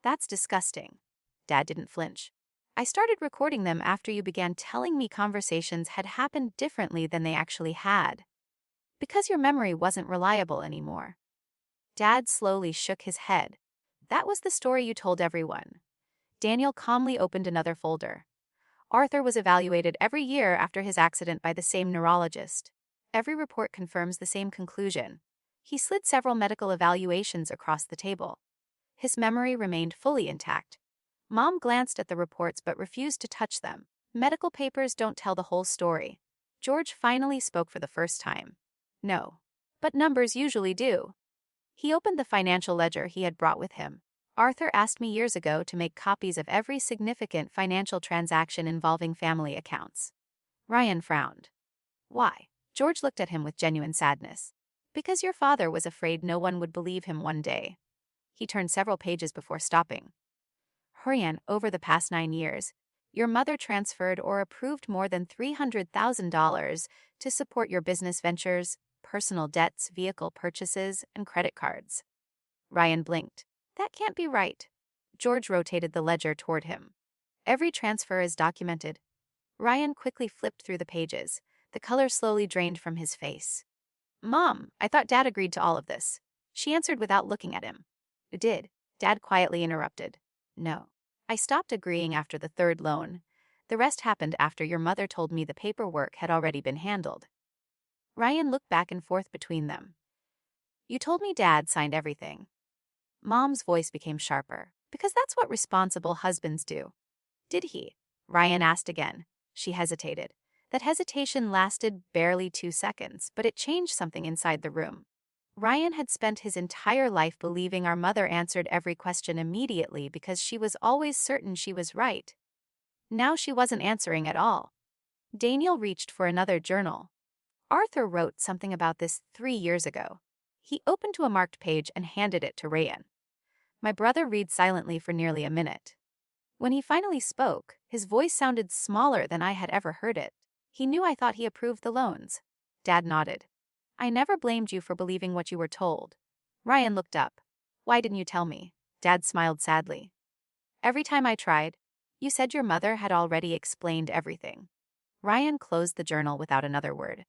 "That's disgusting." Dad didn't flinch. "I started recording them after you began telling me conversations had happened differently than they actually had. Because your memory wasn't reliable anymore." Dad slowly shook his head. "That was the story you told everyone." Daniel calmly opened another folder. "Arthur was evaluated every year after his accident by the same neurologist. Every report confirms the same conclusion." He slid several medical evaluations across the table. "His memory remained fully intact." Mom glanced at the reports but refused to touch them. "Medical papers don't tell the whole story." George finally spoke for the first time. "No. But numbers usually do." He opened the financial ledger he had brought with him. "Arthur asked me years ago to make copies of every significant financial transaction involving family accounts." Ryan frowned. "Why?" George looked at him with genuine sadness. "Because your father was afraid no one would believe him one day." He turned several pages before stopping. "Ryan, over the past 9 years, your mother transferred or approved more than $300,000 to support your business ventures, personal debts, vehicle purchases, and credit cards." Ryan blinked. "That can't be right." George rotated the ledger toward him. "Every transfer is documented." Ryan quickly flipped through the pages. The color slowly drained from his face. "Mom, I thought Dad agreed to all of this." She answered without looking at him. "It did." Dad quietly interrupted. "No. I stopped agreeing after the third loan. The rest happened after your mother told me the paperwork had already been handled." Ryan looked back and forth between them. "You told me Dad signed everything." Mom's voice became sharper. "Because that's what responsible husbands do." "Did he?" Ryan asked again. She hesitated. That hesitation lasted barely 2 seconds, but it changed something inside the room. Ryan had spent his entire life believing our mother answered every question immediately because she was always certain she was right. Now she wasn't answering at all. Daniel reached for another journal. "Arthur wrote something about this 3 years ago." He opened to a marked page and handed it to Ryan. My brother read silently for nearly a minute. When he finally spoke, his voice sounded smaller than I had ever heard it. He knew I thought he approved the loans. Dad nodded. "I never blamed you for believing what you were told." Ryan looked up. "Why didn't you tell me?" Dad smiled sadly. "Every time I tried, you said your mother had already explained everything." Ryan closed the journal without another word.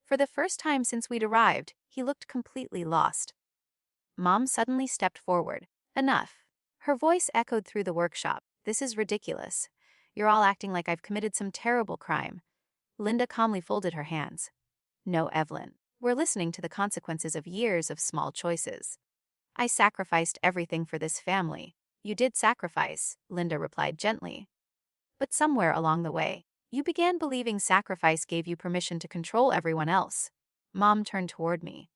For the first time since we'd arrived, he looked completely lost. Mom suddenly stepped forward. "Enough." Her voice echoed through the workshop. "This is ridiculous. You're all acting like I've committed some terrible crime." Linda calmly folded her hands. "No, Evelyn. We're listening to the consequences of years of small choices." "I sacrificed everything for this family." "You did sacrifice," Linda replied gently. "But somewhere along the way, you began believing sacrifice gave you permission to control everyone else." Mom turned toward me.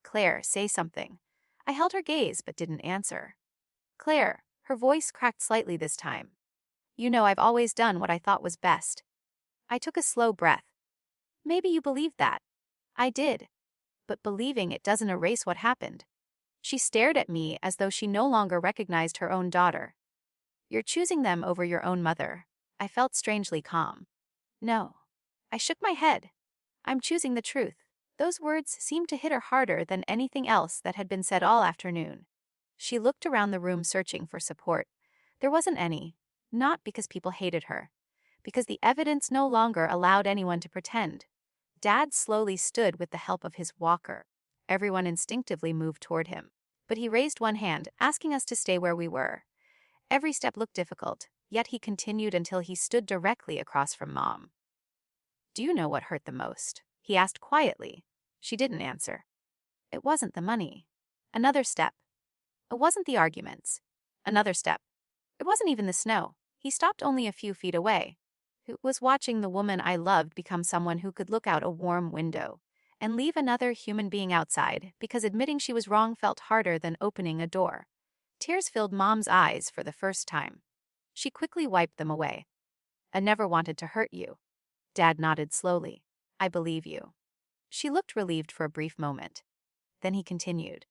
"Claire, say something." I held her gaze but didn't answer. "Claire," her voice cracked slightly this time. "You know I've always done what I thought was best." I took a slow breath. "Maybe you believed that." "I did. But believing it doesn't erase what happened." She stared at me as though she no longer recognized her own daughter. "You're choosing them over your own mother." I felt strangely calm. "No." I shook my head. "I'm choosing the truth." Those words seemed to hit her harder than anything else that had been said all afternoon. She looked around the room searching for support. There wasn't any. Not because people hated her. Because the evidence no longer allowed anyone to pretend. Dad slowly stood with the help of his walker. Everyone instinctively moved toward him. But he raised one hand, asking us to stay where we were. Every step looked difficult, yet he continued until he stood directly across from Mom. "Do you know what hurt the most?" he asked quietly. She didn't answer. It wasn't the money. Another step. It wasn't the arguments. Another step. It wasn't even the snow. He stopped only a few feet away. It was watching the woman I loved become someone who could look out a warm window and leave another human being outside because admitting she was wrong felt harder than opening a door. Tears filled Mom's eyes for the first time. She quickly wiped them away. "I never wanted to hurt you." Dad nodded slowly. "I believe you." She looked relieved for a brief moment. Then he continued.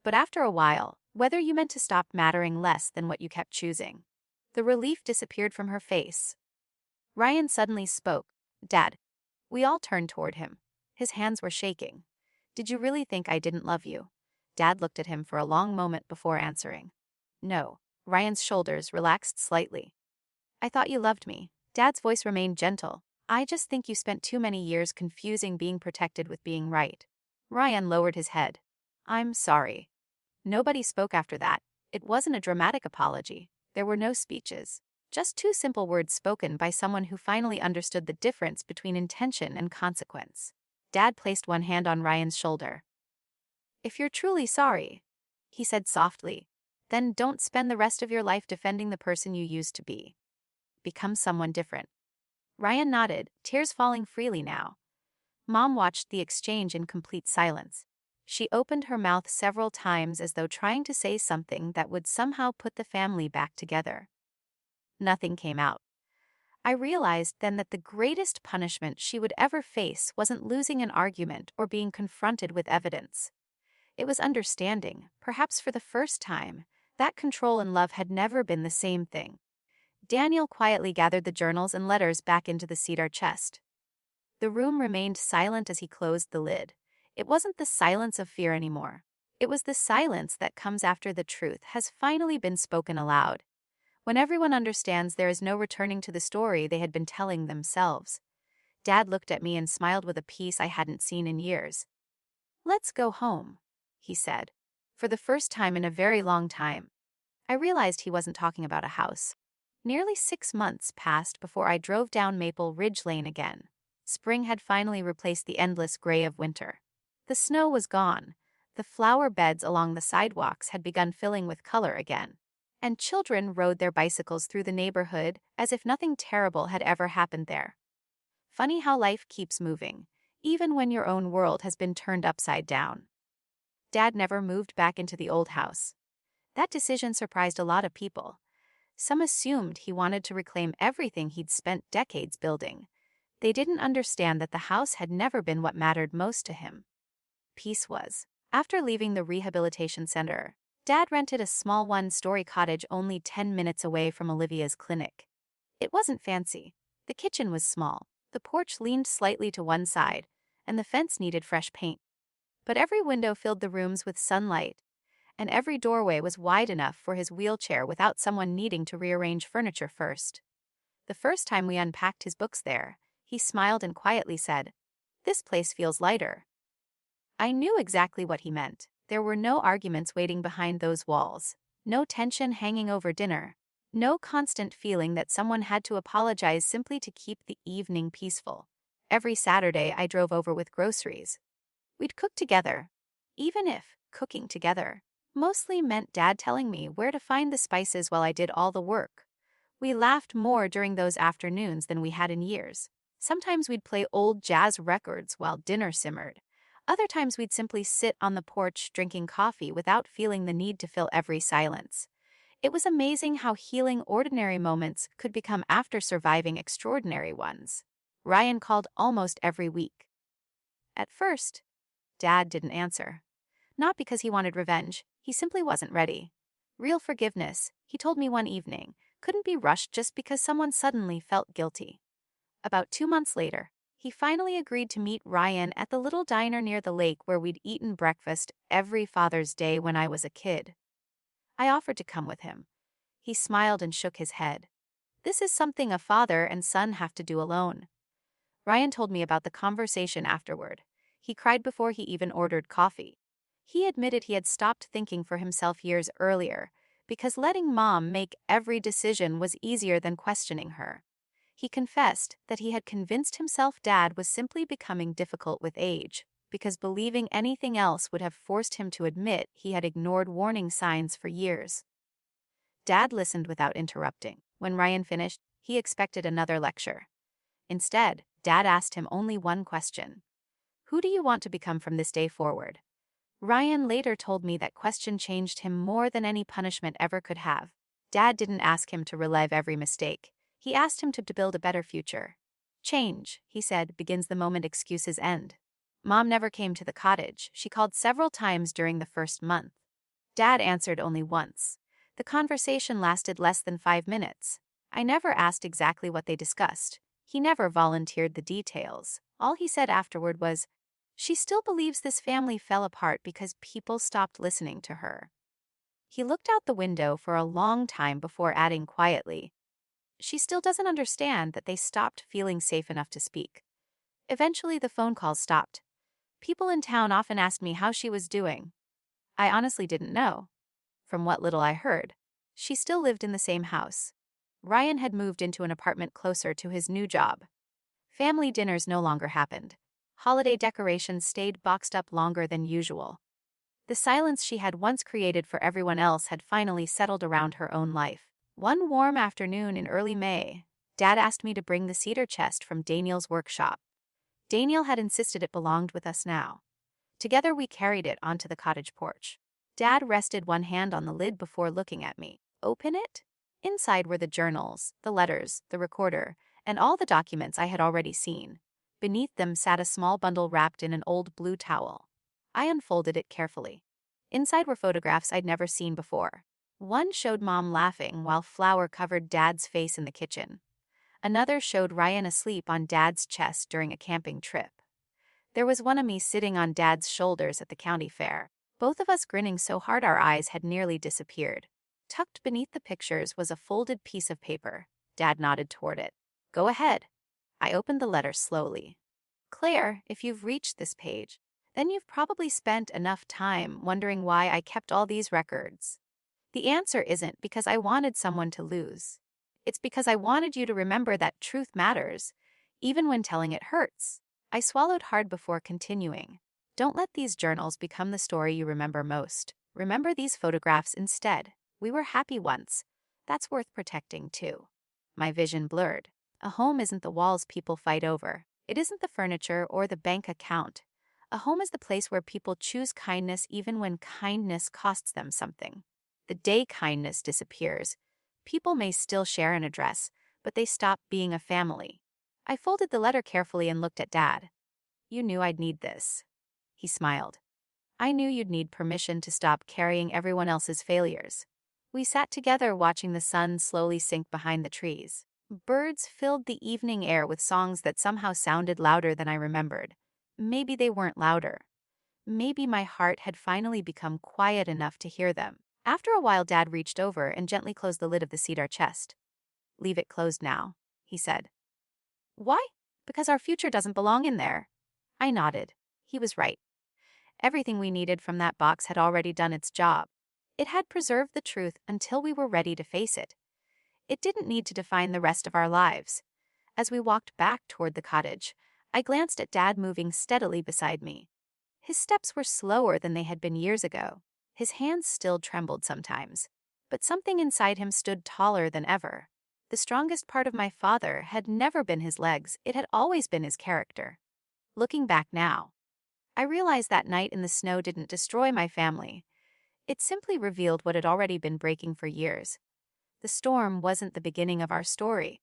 "But after a while, whether you meant to stop mattering less than what you kept choosing." The relief disappeared from her face. Ryan suddenly spoke. "Dad." We all turned toward him. His hands were shaking. "Did you really think I didn't love you?" Dad looked at him for a long moment before answering. "No." Ryan's shoulders relaxed slightly. "I thought you loved me." Dad's voice remained gentle. "I just think you spent too many years confusing being protected with being right." Ryan lowered his head. "I'm sorry." Nobody spoke after that. It wasn't a dramatic apology. There were no speeches. Just two simple words spoken by someone who finally understood the difference between intention and consequence. Dad placed one hand on Ryan's shoulder. "If you're truly sorry," he said softly, "then don't spend the rest of your life defending the person you used to be. Become someone different." Ryan nodded, tears falling freely now. Mom watched the exchange in complete silence. She opened her mouth several times as though trying to say something that would somehow put the family back together. Nothing came out. I realized then that the greatest punishment she would ever face wasn't losing an argument or being confronted with evidence. It was understanding, perhaps for the first time, that control and love had never been the same thing. Daniel quietly gathered the journals and letters back into the cedar chest. The room remained silent as he closed the lid. It wasn't the silence of fear anymore. It was the silence that comes after the truth has finally been spoken aloud. When everyone understands there is no returning to the story they had been telling themselves. Dad looked at me and smiled with a peace I hadn't seen in years. "Let's go home," he said. For the first time in a very long time. I realized he wasn't talking about a house. Nearly 6 months passed before I drove down Maple Ridge Lane again. Spring had finally replaced the endless gray of winter. The snow was gone. The flower beds along the sidewalks had begun filling with color again. And children rode their bicycles through the neighborhood as if nothing terrible had ever happened there. Funny how life keeps moving, even when your own world has been turned upside down. Dad never moved back into the old house. That decision surprised a lot of people. Some assumed he wanted to reclaim everything he'd spent decades building. They didn't understand that the house had never been what mattered most to him. Peace was. After leaving the rehabilitation center, Dad rented a small one-story cottage only 10 minutes away from Olivia's clinic. It wasn't fancy. The kitchen was small, the porch leaned slightly to one side, and the fence needed fresh paint. But every window filled the rooms with sunlight, and every doorway was wide enough for his wheelchair without someone needing to rearrange furniture first. The first time we unpacked his books there, he smiled and quietly said, "This place feels lighter." I knew exactly what he meant. There were no arguments waiting behind those walls, no tension hanging over dinner, no constant feeling that someone had to apologize simply to keep the evening peaceful. Every Saturday I drove over with groceries. We'd cook together, even if cooking together mostly meant Dad telling me where to find the spices while I did all the work. We laughed more during those afternoons than we had in years. Sometimes we'd play old jazz records while dinner simmered. Other times we'd simply sit on the porch drinking coffee without feeling the need to fill every silence. It was amazing how healing ordinary moments could become after surviving extraordinary ones. Ryan called almost every week. At first, Dad didn't answer. Not because he wanted revenge, he simply wasn't ready. Real forgiveness, he told me one evening, couldn't be rushed just because someone suddenly felt guilty. About 2 months later, He finally agreed to meet Ryan at the little diner near the lake where we'd eaten breakfast every Father's Day when I was a kid. I offered to come with him. He smiled and shook his head. This is something a father and son have to do alone. Ryan told me about the conversation afterward. He cried before he even ordered coffee. He admitted he had stopped thinking for himself years earlier, because letting Mom make every decision was easier than questioning her. He confessed that he had convinced himself Dad was simply becoming difficult with age, because believing anything else would have forced him to admit he had ignored warning signs for years. Dad listened without interrupting. When Ryan finished, he expected another lecture. Instead, Dad asked him only one question. Who do you want to become from this day forward? Ryan later told me that question changed him more than any punishment ever could have. Dad didn't ask him to relive every mistake. He asked him to build a better future. Change, he said, begins the moment excuses end. Mom never came to the cottage. She called several times during the first month. Dad answered only once. The conversation lasted less than 5 minutes. I never asked exactly what they discussed. He never volunteered the details. All he said afterward was, "She still believes this family fell apart because people stopped listening to her." He looked out the window for a long time before adding quietly, "She still doesn't understand that they stopped feeling safe enough to speak." Eventually, the phone calls stopped. People in town often asked me how she was doing. I honestly didn't know. From what little I heard, she still lived in the same house. Ryan had moved into an apartment closer to his new job. Family dinners no longer happened. Holiday decorations stayed boxed up longer than usual. The silence she had once created for everyone else had finally settled around her own life. One warm afternoon in early May, Dad asked me to bring the cedar chest from Daniel's workshop. Daniel had insisted it belonged with us now. Together we carried it onto the cottage porch. Dad rested one hand on the lid before looking at me. Open it? Inside were the journals, the letters, the recorder, and all the documents I had already seen. Beneath them sat a small bundle wrapped in an old blue towel. I unfolded it carefully. Inside were photographs I'd never seen before. One showed Mom laughing while flour covered Dad's face in the kitchen. Another showed Ryan asleep on Dad's chest during a camping trip. There was one of me sitting on Dad's shoulders at the county fair, both of us grinning so hard our eyes had nearly disappeared. Tucked beneath the pictures was a folded piece of paper. Dad nodded toward it. Go ahead. I opened the letter slowly. Claire, if you've reached this page, then you've probably spent enough time wondering why I kept all these records. The answer isn't because I wanted someone to lose. It's because I wanted you to remember that truth matters, even when telling it hurts. I swallowed hard before continuing. Don't let these journals become the story you remember most. Remember these photographs instead. We were happy once. That's worth protecting too. My vision blurred. A home isn't the walls people fight over. It isn't the furniture or the bank account. A home is the place where people choose kindness even when kindness costs them something. The day kindness disappears, people may still share an address, but they stop being a family. I folded the letter carefully and looked at Dad. You knew I'd need this. He smiled. I knew you'd need permission to stop carrying everyone else's failures. We sat together watching the sun slowly sink behind the trees. Birds filled the evening air with songs that somehow sounded louder than I remembered. Maybe they weren't louder. Maybe my heart had finally become quiet enough to hear them. After a while, Dad reached over and gently closed the lid of the cedar chest. Leave it closed now, he said. Why? Because our future doesn't belong in there. I nodded. He was right. Everything we needed from that box had already done its job. It had preserved the truth until we were ready to face it. It didn't need to define the rest of our lives. As we walked back toward the cottage, I glanced at Dad moving steadily beside me. His steps were slower than they had been years ago. His hands still trembled sometimes, but something inside him stood taller than ever. The strongest part of my father had never been his legs, it had always been his character. Looking back now, I realized that night in the snow didn't destroy my family. It simply revealed what had already been breaking for years. The storm wasn't the beginning of our story.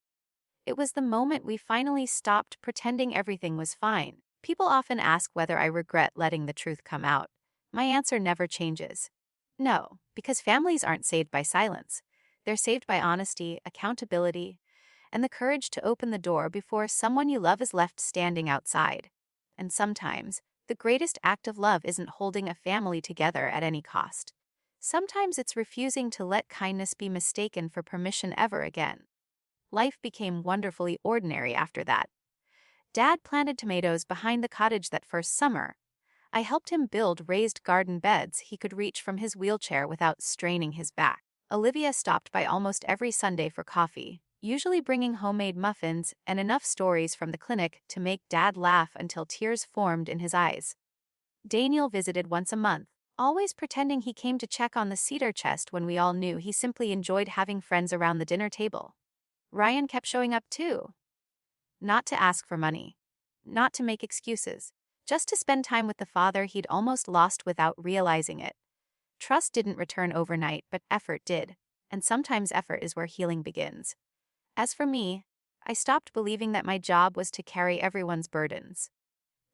It was the moment we finally stopped pretending everything was fine. People often ask whether I regret letting the truth come out. My answer never changes. No, because families aren't saved by silence. They're saved by honesty, accountability, and the courage to open the door before someone you love is left standing outside. And sometimes, the greatest act of love isn't holding a family together at any cost. Sometimes it's refusing to let kindness be mistaken for permission ever again. Life became wonderfully ordinary after that. Dad planted tomatoes behind the cottage that first summer. I helped him build raised garden beds he could reach from his wheelchair without straining his back. Olivia stopped by almost every Sunday for coffee, usually bringing homemade muffins and enough stories from the clinic to make Dad laugh until tears formed in his eyes. Daniel visited once a month, always pretending he came to check on the cedar chest when we all knew he simply enjoyed having friends around the dinner table. Ryan kept showing up too. Not to ask for money, not to make excuses, just to spend time with the father he'd almost lost without realizing it. Trust didn't return overnight, but effort did, and sometimes effort is where healing begins. As for me, I stopped believing that my job was to carry everyone's burdens.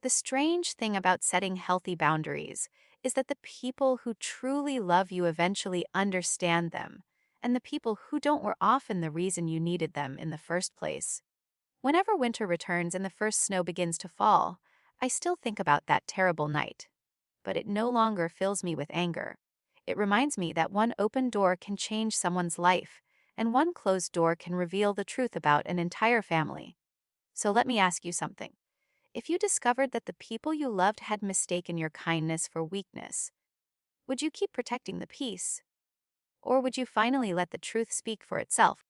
The strange thing about setting healthy boundaries is that the people who truly love you eventually understand them, and the people who don't were often the reason you needed them in the first place. Whenever winter returns and the first snow begins to fall, I still think about that terrible night. But it no longer fills me with anger. It reminds me that one open door can change someone's life, and one closed door can reveal the truth about an entire family. So let me ask you something. If you discovered that the people you loved had mistaken your kindness for weakness, would you keep protecting the peace? Or would you finally let the truth speak for itself?